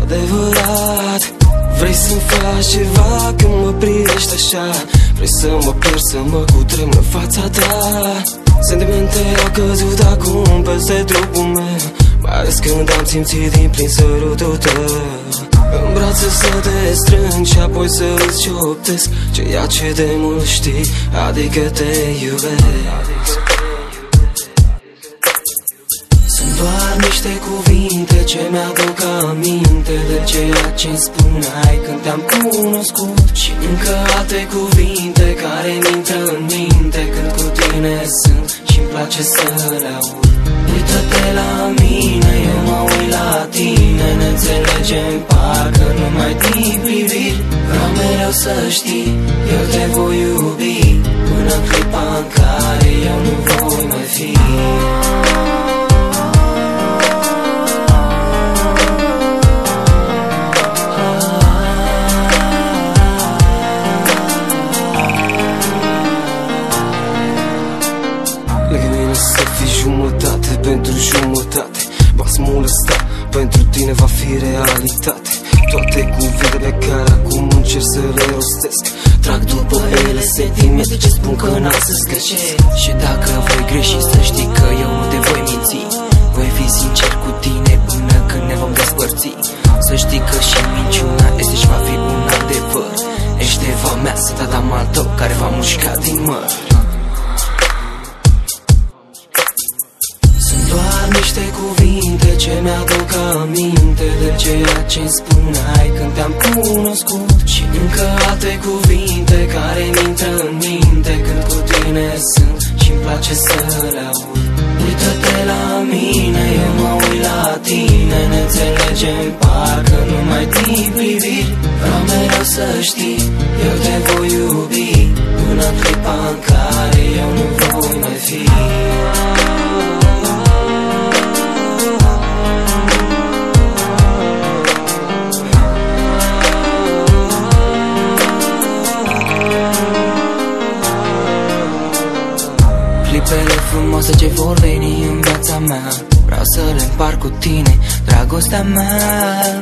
adevărat. Vrei să-mi faci ceva când mă privești așa? Vrei să mă pierd, să mă cutremur în fața ta? Sentimentele au căzut acum peste trupul meu, mai ales când am simțit din plin sărutul tău. În brațe să te strâng și apoi să îți șoptesc ceea ce de mult știi, adică te iubesc. Sunt doar niște cuvinte ce mi-aduc aminte de ceea ce-mi spuneai când te-am cunoscut, și încă alte cuvinte care mi intră în minte când cu tine sunt și-mi place să le aud. Uită-te la mine, eu mă uit la tine, ne înțelegem parcă numai din priviri. Vreau mereu să știi, eu te voi iubi până în clipa în care eu nu voi mai fi. Să fii jumătate pentru jumătate, basmul ăsta pentru tine va fi realitate. Toate cuvinte pe care acum încerc să le rostesc, trag după ele sentimente ce spun că n-am să-ți greșesc. Și dacă voi greși, să știi că eu nu te voi minți, voi fi sincer cu tine până când ne vom despărți. Să știi că și minciuna este și va fi un adevăr. Ești eva mea, sunt Adam al tău care va mușca din măr. Niște cuvinte ce mi-aduc aminte de ceea ce-mi spuneai când te-am cunoscut, și încă alte cuvinte care mi intră în minte când cu tine sunt și-mi place să le aud. Uită-te la mine, eu mă uit la tine, ne înțelegem parcă numai din priviri. Vreau mereu să știi, eu te voi iubi până în clipa în care eu nu voi mai fi. Clipele frumoase ce vor veni în viața mea, vreau să le împart cu tine, dragostea mea.